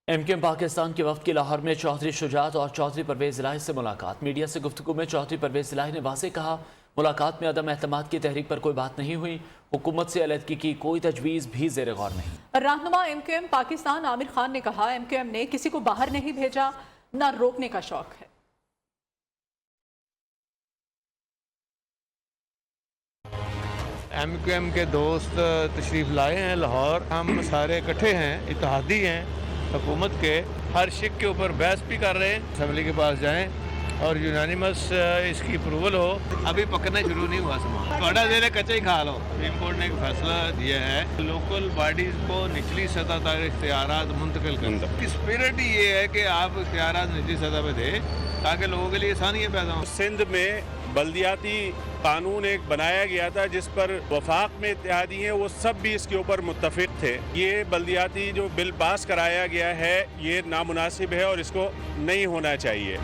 M Q M Pakistan के वफ्द की लाहौर में चौधरी शुजात और चौधरी परवेज इलाही से मुलाकात। मीडिया से गुफ्तगू में चौधरी परवेज इलाही ने वाज़ेह कहा, मुलाकात में अदम एतमाद की तहरीक पर कोई बात नहीं हुई। हुकूमत से अलहदगी की कोई तजवीज़ भी ज़ेर गौर नहीं। रहनुमा M Q M Pakistan Aamir Khan ने कहा, एम क्यू एम ने किसी को बाहर नहीं भेजा, न रोकने का शौक है। एम क्यू एम के दोस्त तशरीफ़ लाए हैं लाहौर। हम सारे इकट्ठे हैं, इत्तेहादी हैं हुकूमत के। हर शिक के ऊपर बहस भी कर रहे हैं। असम्बली के पास जाएं और यूनानिमस इसकी अप्रूवल हो। अभी पकना शुरू नहीं हुआ सामान, बड़ा देर कच्चा ही खा लो। सुप्रीम कोर्ट ने एक फैसला दिया है लोकल बॉडीज़ को निचली सतह तक इख्तियारात मुंतकिल करना। स्पिरिट ही ये है कि आप इख्तियारात निचली सतह पर दें ताकि लोगों के लिए आसानियाँ पैदा हों। सिंध में बल्दियाती कानून एक बनाया गया था जिस पर वफाक में इत्तेहादी हैं वो सब भी इसके ऊपर मुत्तफिक थे। ये बल्दियाती जो बिल पास कराया गया है ये नामुनासिब है और इसको नहीं होना चाहिए।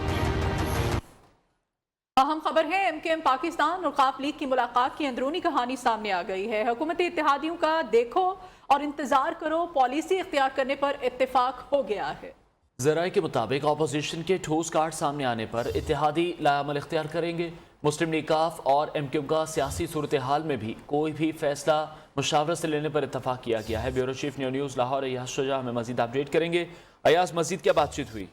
अहम खबर है, एम क्यू एम पाकिस्तान और काफ लीग की मुलाकात की अंदरूनी कहानी सामने आ गई है। हुकूमती इत्तेहादियों का देखो और इंतजार करो पॉलिसी इख्तियार करने पर इत्तेफाक हो गया है। ज़राए के मुताबिक अपोजिशन के ठोस कार्ड सामने आने पर इत्तेहादी लायामल इख्तियार करेंगे। मुस्लिम लीग काफ और एम क्यू एम का सियासी सूरत हाल में भी कोई भी फैसला मुशावरत से लेने पर इत्तफाक किया गया है। Bureau chief news Lahore Ayaz Shuja हमें मजीद अपडेट करेंगे। अयाज, मजीद क्या बातचीत हुई?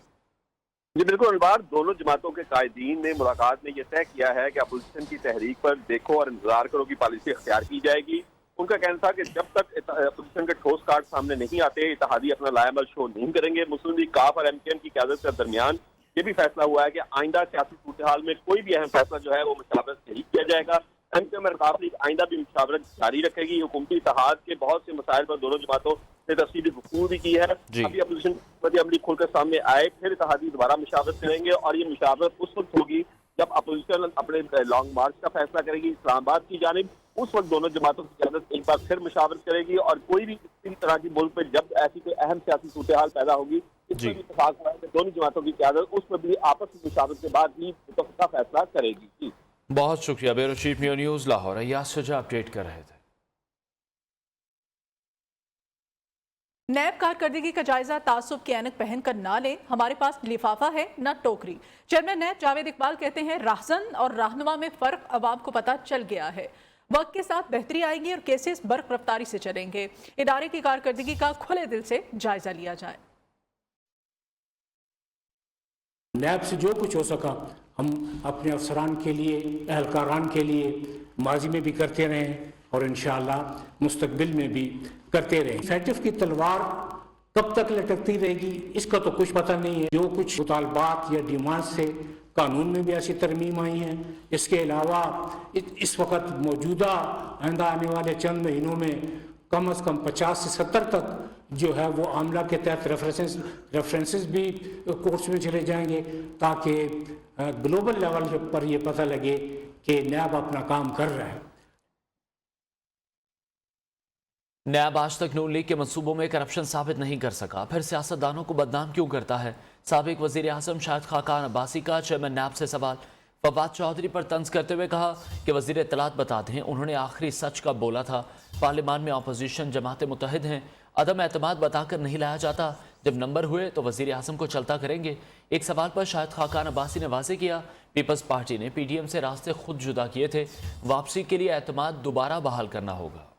जी बिल्कुल अनवार, दोनों जमातों के कायदीन ने मुलाकात में यह तय किया है कि अपोजिशन की तहरीक पर देखो और इंतजार करो की पॉलिसी अख्तियार की जाएगी। उनका कहना था कि जब तक अपोजिशन के ठोस कार्ड सामने नहीं आते इत्तेहादी अपना लायामल शो नहीं करेंगे। मुस्लिम लीग काफ और एम क्यू एम की क़यादत के दरमियान ये भी फैसला हुआ है कि आइंदा सियासी सूरत हाल में कोई भी अहम फैसला जो है वो मुशावरत से ही किया जाएगा। एम क्यू एम और काफ लीग आइंदा भी मुशावरत जारी रखेगी। हुकूमती इत्तेहाद के बहुत से मसाइल पर दोनों जमातों ने तफसीली गुफ्तगू भी की है। अभी अपोजिशन अमली खुलकर सामने आए, फिर इत्तेहादी दोबारा मुशावरत करेंगे और ये मुशावरत उस वक्त होगी जब अपोजिशन अपने लॉन्ग मार्च का फैसला करेगी इस्लामाबाद की जानिब। उस वक्त दोनों जमातों की क़यादत एक बार फिर मुशावरत करेगी और कोई भी किसी तरह की मुल्क में जब ऐसी कोई अहम सियासी सूरत हाल पैदा होगी इसमें भी इत्तेफाक हुआ है कि दोनों जमातों की क़यादत उस पर भी आपस में मुशावरत के बाद ही मुतफ़िक़ा फैसला करेगी। बहुत शुक्रिया। Bureau chief news Lahore Ayaz Shuja update कर रहे थे। नैब कारकर्दगी का जायजा तासुब की ऐनक पहनकर ना लें, हमारे पास लिफाफा है न टोकरी। चेयरमैन नैब जावेद इकबाल कहते हैं, राहजन और रहनुमा में फर्क अवाम को पता चल गया है। वक्त के साथ बेहतरी आएगी और केसेस बर्क रफ्तारी से चलेंगे। इदारे की कारकर्दगी का खुले दिल से जायजा लिया जाए। नैब से जो कुछ हो सका हम अपने अफसरान के लिए, एहलकारान के लिए माजी में भी करते रहें और इंशाअल्लाह मुस्तकबिल में भी करते रहें। इंसेंटिव की तलवार कब तक लटकती रहेगी इसका तो कुछ पता नहीं है। जो कुछ मुतालबात या डिमांड से कानून में भी ऐसी तरमीम आई हैं। इसके अलावा इस वक्त मौजूदा आइंदा आने वाले चंद महीनों में कम अज़ कम 50 से 70 तक जो है वो आमला के तहत रेफरेंसेस भी कोर्ट्स में चले जाएंगे ताकि ग्लोबल लेवल पर ये पता लगे कि नैब अपना काम कर रहा है। नैब आज तक नून लीग के मंसूबों में करप्शन साबित नहीं कर सका, फिर सियासतदानों को बदनाम क्यों करता है? साबिक वजीर आज़म शाहिद खाकान अब्बासी का चेयरमैन नैब से सवाल। फवाद चौधरी पर तंज करते हुए कहा कि वजीर इत्तलात बता दें उन्होंने आखिरी सच कब बोला था। पार्लियामान में अपोजिशन जमातें मुत्तहिद हैं, अदम एतमाद बताकर नहीं लाया जाता। जब नंबर हुए तो वजीर आज़म को चलता करेंगे। एक सवाल पर शाहिद खाकान अब्बासी ने वाज़ेह किया, पीपल्स पार्टी ने PDM से रास्ते खुद जुदा किए थे, वापसी के लिए एतमाद दोबारा बहाल करना होगा।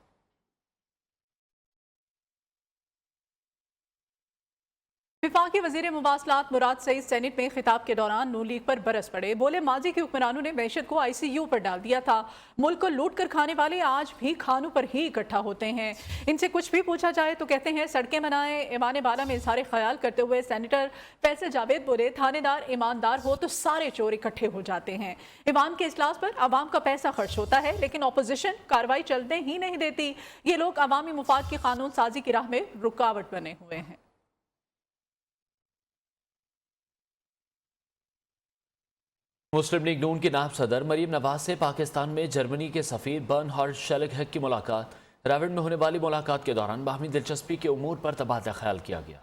विफाकी वजीर मुवासलात मुराद सईद सेनेट में खिताब के दौरान नून लीग पर बरस पड़े। बोले, माजी के हुक्मरानों ने मैशत को ICU पर डाल दिया था। मुल्क को लूट कर खाने वाले आज भी खानों पर ही इकट्ठा होते हैं। इनसे कुछ भी पूछा जाए तो कहते हैं सड़कें बनाए। ईमान बाला में इज़हार ख्याल करते हुए सेनेटर फैसल जावेद बोले, थानेदार ईमानदार हो तो सारे चोर इकट्ठे हो जाते हैं। ईवान के इजलास पर आवाम का पैसा खर्च होता है लेकिन अपोजिशन कार्रवाई चलने ही नहीं देती। ये लोग अवामी मुफाद की कानून साजी की राह में रुकावट बने हुए हैं। मुस्लिम लीग नून की नायब सदर मरीम नवाज से पाकिस्तान में जर्मनी के सफ़ीर बर्नहार्ड शेलगहक की मुलाकात। रावण में होने वाली मुलाकात के दौरान बाहमी दिलचस्पी के उमूर पर तबादला ख्याल किया गया।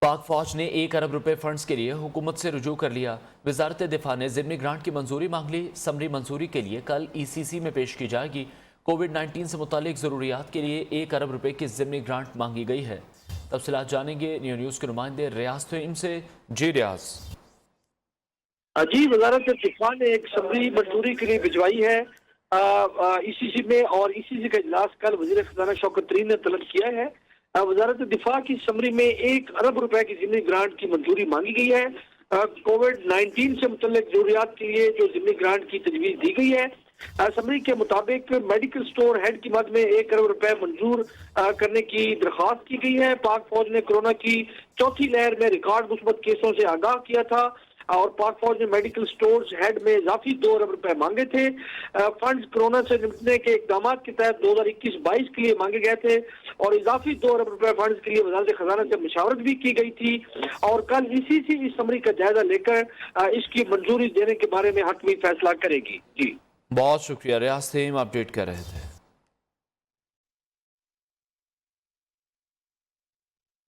पाक फौज ने 1 अरब रुपए फंड्स के लिए हुकूमत से रुजू कर लिया। वजारत दिफा ने ज़िमनी ग्रांट की मंजूरी मांग ली। समरी मंजूरी के लिए कल ECC में पेश की जाएगी। कोविड-19 से मुतालिक ज़रूरियात के लिए 1 अरब रुपए की ज़िमनी ग्रांट मांगी गई है। तफसीलात जानेंगे न्यू न्यूज़ के नुमाइंदे रियाज तोइम से। जी रियाज। जी, वजारत दिफा ने एक समरी मंजूरी के लिए भिजवाई है ECC में, और ECC का इजलास कल वजीर खजाना शौकत तरीन ने तलब किया है। वजारत दिफा की समरी में 1 अरब रुपए की ज़िमनी ग्रांट की मंजूरी मांगी गई है। कोविड-19 से मुतल्लिक जरूरियात के लिए जो ज़िमनी ग्रांट की तजवीज़ दी गई है, समरी के मुताबिक मेडिकल स्टोर हेड की मद में 1 अरब रुपए मंजूर करने की दरख्वास्त की गई है। पाक फौज ने कोरोना की चौथी लहर में रिकॉर्ड मुस्बत केसों से आगाह किया था और पाक फौज ने मेडिकल स्टोर्स हेड में इजाफी 2 अरब रुपए मांगे थे। फंड्स कोरोना से निपटने के इकदाम के तहत 2021-22 के लिए मांगे गए थे और इजाफी 2 अरब रुपए फंड्स के लिए वजारत खजाना से मशावरत भी की गई थी। और कल ECC इस समरी का जायजा लेकर इसकी मंजूरी देने के बारे में हतमी फैसला करेगी। जी, बहुत शुक्रिया रियाज तोइम, अपडेट कर रहे थे।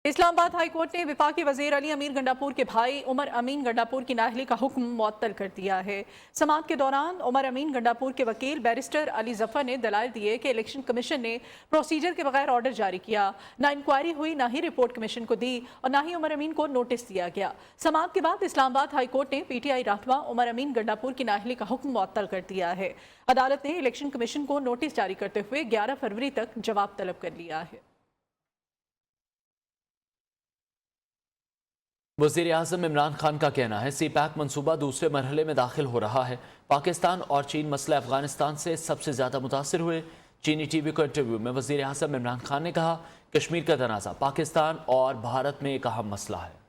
इस्लामाबाद हाई कोर्ट ने वफाकी वजीर अली अमीर गंडापुर के भाई उमर अमीन गंडापुर की नाअहली का हुक्म मुअत्तल कर दिया है। समाअत के दौरान उमर अमीन गंडापुर के वकील बैरिस्टर अली जफर ने दलाइल दिए कि इलेक्शन कमीशन ने प्रोसीजर के बगैर ऑर्डर जारी किया, ना इंक्वायरी हुई, ना ही रिपोर्ट कमीशन को दी और ना ही उमर अमीन को नोटिस दिया गया। समाअत के बाद इस्लामाबाद हाई कोर्ट ने PTI रहनुमा उमर अमीन गंडापुर की नाअहली का हुक्म मुअत्तल कर दिया है। अदालत ने इलेक्शन कमीशन को नोटिस जारी करते हुए 11 फरवरी तक जवाब तलब कर लिया है। वज़ीर आज़म इमरान खान का कहना है CPAC मंसूबा दूसरे मरहले में दाखिल हो रहा है। पाकिस्तान और चीन मसला अफगानिस्तान से सबसे ज़्यादा मुतासिर हुए। चीनी TV को इंटरव्यू में वज़ीर आज़म इमरान खान ने कहा, कश्मीर का तनाज़ा पाकिस्तान और भारत में एक अहम मसला है।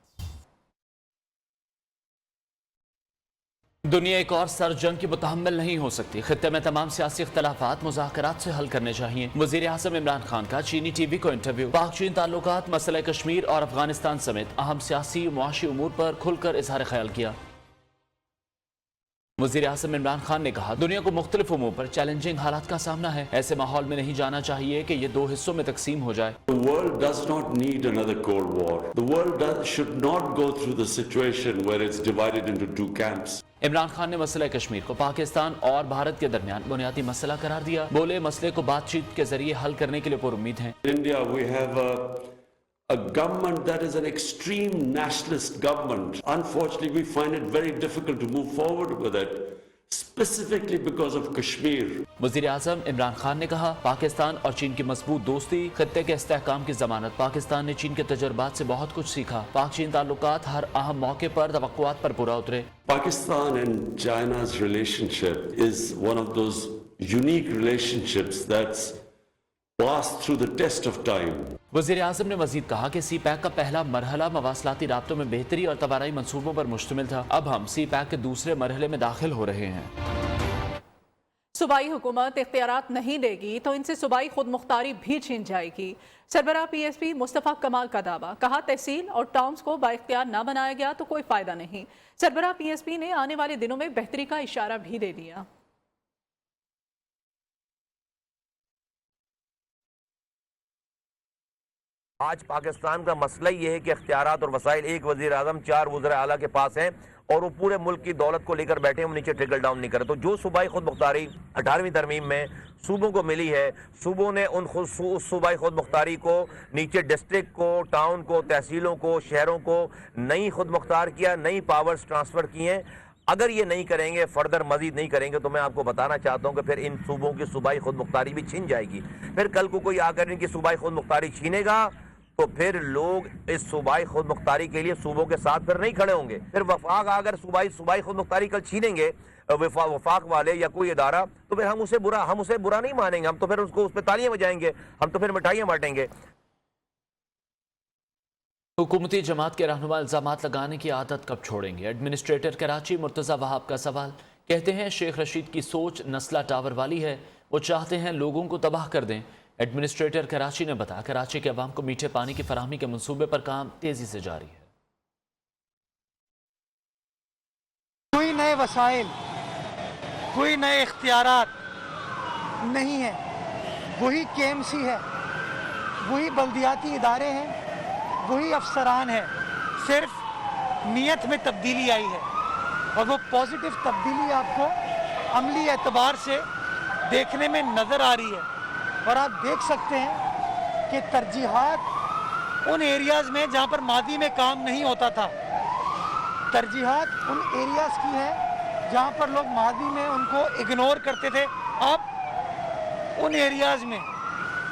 दुनिया एक और सर जंग की मुतहम्मिल नहीं हो सकती। खित्ते में तमाम सियासी इख्तलाफात मुज़ाकरात से हल करने चाहिए। वज़ीर आज़म इमरान खान का चीनी TV को इंटरव्यू। पाक चीन ताल्लुकात, मसला कश्मीर और अफगानिस्तान समेत अहम सियासी मुआशी उमूर पर खुलकर इजहार ख्याल किया। वज़ीर आज़म इमरान खान ने कहा, दुनिया को मुख्तलिफ उमूर पर चैलेंजिंग हालात का सामना है। ऐसे माहौल में नहीं जाना चाहिए कि ये 2 हिस्सों में तकसीम हो जाए। The world does not need another Cold War. The world should not go through the situation where it's divided into 2 camps. Imran Khan ने मसला कश्मीर को पाकिस्तान और भारत के दरमियान बुनियादी मसला करार दिया। बोले, मसले को बातचीत के जरिए हल करने के लिए पुरुम्मीद हैं। In India, we have a government that is an extreme nationalist government. Unfortunately, we find it very difficult to move forward with it, specifically because of Kashmir. वज़ीर आज़म इमरान खान ने कहा, पाकिस्तान और चीन की मजबूत दोस्ती खित्ते के इस्तेहकाम की जमानत। पाकिस्तान ने चीन के तजुर्बात से बहुत कुछ सीखा। पाक चीन ताल्लुकात हर अहम मौके पर तवक्कुआत पर पूरा उतरे। Pakistan and China's relationship is one of those unique relationships that's passed through the test of time. वज़ीर आज़म ने मजीद कहा कि CPAC का पहला मरहला मवासलाती राब्तों में बेहतरी और तवाराई मंसूबों पर मुश्तमिल था। अब हम CPAC के दूसरे मरहले में दाखिल हो रहे हैं। सूबाई हुकूमत इख्तियारात नहीं देगी तो इनसे सूबाई खुद मुख्तारी भी छीन जाएगी। सरबराह PSP मुस्तफ़ा कमाल का दावा। कहा, तहसील और टाउन्स को बाइख्तियार ना बनाया गया तो कोई फ़ायदा नहीं। सरबराह PSP ने आने वाले दिनों में बेहतरी का इशारा भी दे दिया। आज पाकिस्तान का मसला ये है कि इख्तियारात और वसाइल एक वज़ीर आज़म 4 वज़ीर आला के पास हैं और वो पूरे मुल्क की दौलत को लेकर बैठे हैं, वो नीचे ट्रिकल डाउन नहीं करे। तो जो सूबाई खुद मुख्तारी 18वीं तरमीम में सूबों को मिली है, सूबों ने उन सूबाई खुद मुख्तारी को नीचे डिस्ट्रिक्ट को, टाउन को, तहसीलों को, शहरों को नई खुद मुख्तार किया, नई पावर्स ट्रांसफ़र किए हैं। अगर ये नहीं करेंगे, फर्दर मजीद नहीं करेंगे, तो मैं आपको बताना चाहता हूँ कि फिर इन सूबों की सूबाई खुद मुख्तारी भी छीन जाएगी। फिर कल को कोई आकर इनकी सूबाई खुद मुख्तारी छीनेगा तो फिर लोग इस सूबाई खुद मुख्तारी के लिए सूबों के साथ फिर नहीं खड़े होंगे। फिर वफाक अगर सूबाई खुद मुख्तारी कल छीनेंगे वफाक वाले या कोई इदारा, तो फिर हम उसे बुरा नहीं मानेंगे। हम तो फिर उसको उस पर तालियां बजाएंगे, हम तो फिर मिठाइयां बांटेंगे। हुकूमती जमात के रहनुमा इल्जामात लगाने की आदत कब छोड़ेंगे? एडमिनिस्ट्रेटर कराची मुर्तज़ा वहाब का सवाल। कहते हैं, शेख रशीद की सोच नस्ला टावर वाली है, वो चाहते हैं लोगों को तबाह कर दें। एडमिनिस्ट्रेटर कराची ने बताया, कराची के अवाम को मीठे पानी की फराहमी के मंसूबे पर काम तेजी से जारी है। कोई नए वसाइल, कोई नए इख्तियारात नहीं है, वही KMC है, वही बल्दियाती इदारे हैं, वही अफसरान हैं। नीयत में तब्दीली आई है और वो पॉजिटिव तब्दीली आपको अमली एतबार से देखने में नज़र आ रही है। और आप देख सकते हैं कि तरजीहात उन एरियाज़ में जहाँ पर मादी में काम नहीं होता था, तरजीहात उन एरियाज़ की है जहाँ पर लोग मादी में उनको इग्नोर करते थे। अब उन एरियाज़ में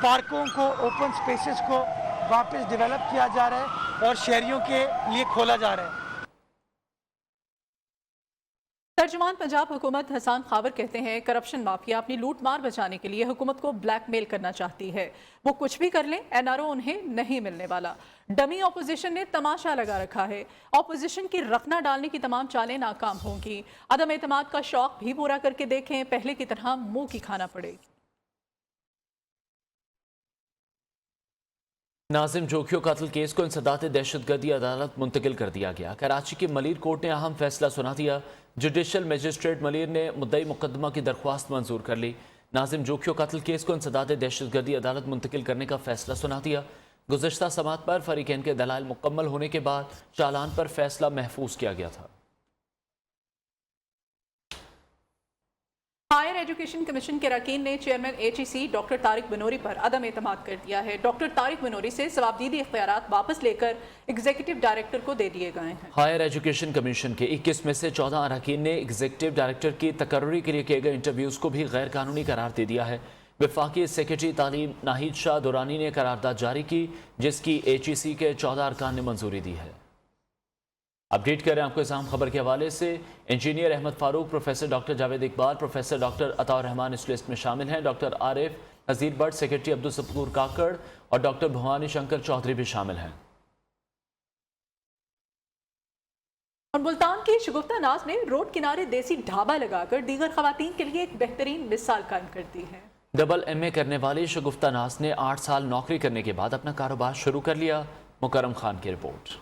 पार्कों को, ओपन स्पेसेस को वापस डेवलप किया जा रहा है और शहरियों के लिए खोला जा रहा है। तर्जुमान पंजाब हुकूमत हसन खावर कहते हैं करप्शन माफिया अपनी लूट मार बचाने के लिए हुकूमत को ब्लैकमेल करना चाहती है। वो कुछ भी कर लें, एनआरओ उन्हें नहीं मिलने वाला। डमी ऑपोजिशन ने तमाशा लगा रखा है। ऑपोजिशन की रखना डालने की तमाम चालें नाकाम होंगी। अदम एतमाद का शौक भी पूरा करके देखें, पहले की तरह मुंह की खाना पड़ेगी। नाजिम जोखियो कत्ल केस को इंसदात दहशतगर्दी अदालत मुंतकिल कर दिया गया। कराची की मलिर कोर्ट ने अहम फैसला सुना दिया। जुडिशल मजिस्ट्रेट मलिर ने मुद्दई मुकदमा की दरख्वास्त मंजूर कर ली। नाजिम जोखियो कत्ल केस को इंसदात दहशतगर्दी अदालत मुंतकिल करने का फैसला सुना दिया। गुज़श्ता समात पर फरीकैन के दलाइल मुकम्मल होने के बाद चालान पर फैसला महफूज किया गया था। हायर एजुकेशन कमीशन के अरकान ने चेयरमैन HEC डॉक्टर तारिक बनोरी पर अदम एतमाद कर दिया है। डॉक्टर तारिक बनोरी से जवाबदीदी इख्तियारात वापस लेकर एग्जीक्यूटिव डायरेक्टर को दे दिए गए हैं। हायर एजुकेशन कमीशन के 21 में से 14 अरकान ने एग्जीक्यूटिव डायरेक्टर की तकर्री के लिए किए गए इंटरव्यूज़ को भी गैर कानूनी करार दे दिया है। वफाकी सेक्रेटरी तालीम नाहिद शाह दुरानी ने करारदाद जारी की, जिसकी HEC के 14 अरकान ने मंजूरी दी है। अपडेट करें आपको इस अहम खबर के हवाले से। Engineer Ahmed Farooq, professor doctor Javed Iqbal, professor doctor Ataur Rahman इस लिस्ट में शामिल हैं। डॉक्टर आरिफ नज़ीर भट्ट, सेक्रेटरी अब्दुल सपूर काकड़ और डॉक्टर भवानी शंकर चौधरी भी शामिल हैं। और मुल्तान की शगुफ्ता नाज ने रोड किनारे देसी ढाबा लगाकर दीगर खवातीन के लिए एक बेहतरीन मिसाल कायम कर दी है। डबल MA करने वाली शगुफ्ता नाज ने 8 साल नौकरी करने के बाद अपना कारोबार शुरू कर लिया। मुकरम खान की रिपोर्ट।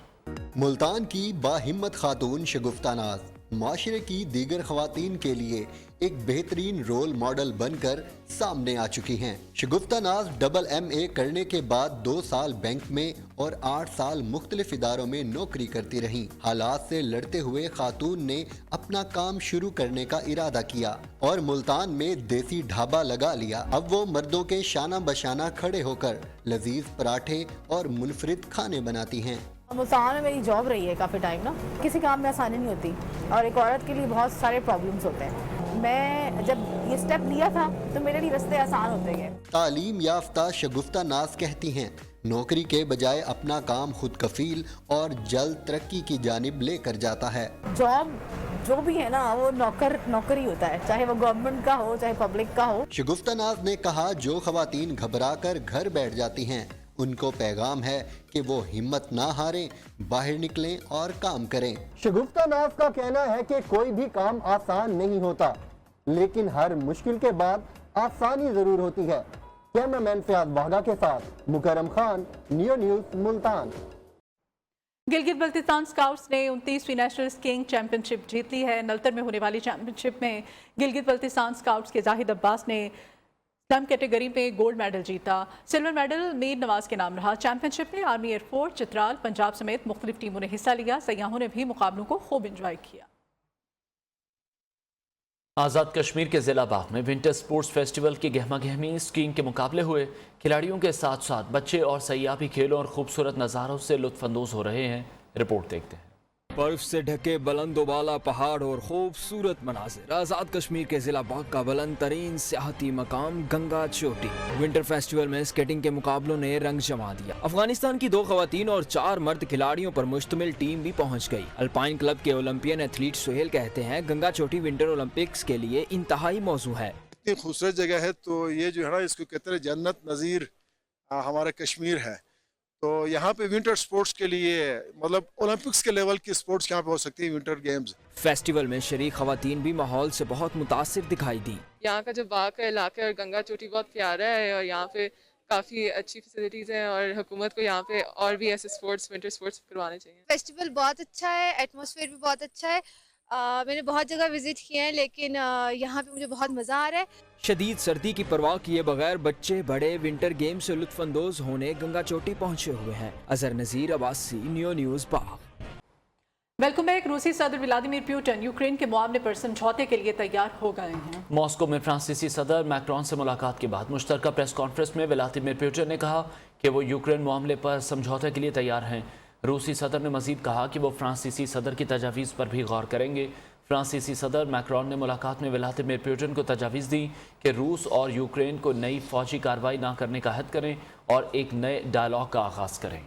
मुल्तान की बाहिम्मत खातून शगुफ्ता नाज माशरे की दीगर खवातीन के लिए एक बेहतरीन रोल मॉडल बनकर सामने आ चुकी हैं। शगुफ्ता नाज डबल MA करने के बाद 2 साल बैंक में और 8 साल मुख्तलिफ इदारों में नौकरी करती रहीं। हालात से लड़ते हुए खातून ने अपना काम शुरू करने का इरादा किया और मुल्तान में देसी ढाबा लगा लिया। अब वो मर्दों के शाना बशाना खड़े होकर लजीज पराठे और मुनफरिद खाने बनाती हैं। मुल्तान में मेरी जॉब रही है काफ़ी टाइम ना, किसी काम में आसानी नहीं होती और एक औरत के लिए बहुत सारे प्रॉब्लम्स होते हैं। मैं जब ये स्टेप लिया था तो मेरे लिए रास्ते आसान होते गए। तालीम याफ्ता शगुफ्ता नाज कहती हैं नौकरी के बजाय अपना काम खुद कफील और जल्द तरक्की की जानिब लेकर जाता है। जॉब जो भी है ना वो नौकरी होता है, चाहे वो गवर्नमेंट का हो चाहे पब्लिक का हो। शगुफ्ता नाज ने कहा जो खवातीन घबरा कर घर बैठ जाती हैं उनको पैगाम है कि वो हिम्मत ना हारें, बाहर निकलें और काम करें। शगुफ्ता नाज का कहना है कि कोई भी काम आसान नहीं होता, लेकिन हर मुश्किल के बाद आसानी जरूर होती है। कैमरामैन फयाज बागा के साथ Mukarram Khan, neo news Multan. Gilgit Baltistan scouts ने 29वीं नेशनल स्कीइंग चैंपियनशिप जीत ली है। नलतर में होने वाली चैंपियनशिप में गिलगित बल्तिस्तान स्काउट्स के जाहिद अब्बास ने स्लम कैटेगरी में गोल्ड मेडल जीता। सिल्वर मेडल मीर नवाज के नाम रहा। चैंपियनशिप में आर्मी, एयरफोर्स, चित्राल, पंजाब समेत मुख्तलिफ टीमों ने हिस्सा लिया। सयाहों ने भी मुकाबलों को खूब इंजॉय किया। आज़ाद कश्मीर के ज़िला बाग में विंटर स्पोर्ट्स फेस्टिवल की गहमा गहमी स्कीइंग के मुकाबले हुए। खिलाड़ियों के साथ साथ बच्चे और सयाफी खेलों और खूबसूरत नज़ारों से लुत्फ़अंदोज़ हो रहे हैं। रिपोर्ट देखते हैं। बर्फ से ढके बुलंदोबाला पहाड़ और खूबसूरत मनाजिर। आज़ाद कश्मीर के जिला बाग का बुलंद तरीन सियाहती मकाम गंगा चोटी। विंटर फेस्टिवल में स्केटिंग के मुकाबलों ने रंग जमा दिया। अफगानिस्तान की 2 खवातीन और 4 मर्द खिलाड़ियों पर मुश्तमिल टीम भी पहुंच गई। अल्पाइन क्लब के ओलंपियन एथलीट सुहेल कहते हैं गंगा चोटी विंटर ओलंपिक्स के लिए इंतहाई मौजू है। इतनी खूबसूरत जगह है तो ये जो है ना इसको कहते हैं जन्नत नज़ीर हमारा कश्मीर है। तो यहाँ पे विंटर स्पोर्ट्स के लिए मतलब ओलंपिक्स के लेवल की स्पोर्ट्स यहाँ पे हो सकती है विंटर गेम्स। फेस्टिवल में शरीक खवातीन भी माहौल से बहुत मुतासिर दिखाई दी। यहाँ का जो बाग का इलाका और गंगा चोटी बहुत प्यारा है और यहाँ पे काफ़ी अच्छी फैसिलिटीज़ हैं और हुकूमत को यहाँ पे और भी ऐसे स्पोर्ट्स विंटर स्पोर्ट्स करवाने चाहिए। फेस्टिवल बहुत अच्छा है, एटमॉस्फेयर भी बहुत अच्छा है। मैंने बहुत जगह विजिट किए हैं लेकिन यहाँ पे मुझे बहुत मज़ा आ रहा है। शदीद सर्दी की परवाह किए बगैर बच्चे बड़े विंटर गेम से लुत्फानंदोज होने गंगा चोटी पहुंचे हुए हैं। Azhar Nazir, Abbasi, neo news Bagh. Welcome back. रूसी सदर व्लादिमीर पुतिन यूक्रेन के मामले पर समझौते के लिए तैयार हो गए हैं। मॉस्को में फ्रांसीसी सदर मैक्रोन से मुलाकात के बाद मुश्तरका प्रेस कॉन्फ्रेंस में व्लादिमीर पुतिन ने कहा कि वो यूक्रेन मामले पर समझौते के लिए तैयार हैं। रूसी सदर ने मजीद कहा कि वो फ्रांसीसी सदर की तजावीज़ पर भी गौर करेंगे। फ्रांसीसी सदर मैक्रोन ने मुलाकात में व्लादिमीर पुतिन को तजावीज़ दी कि रूस और यूक्रेन को नई फौजी कार्रवाई ना करने का अहद करें और एक नए डायलॉग का आगाज़ करें।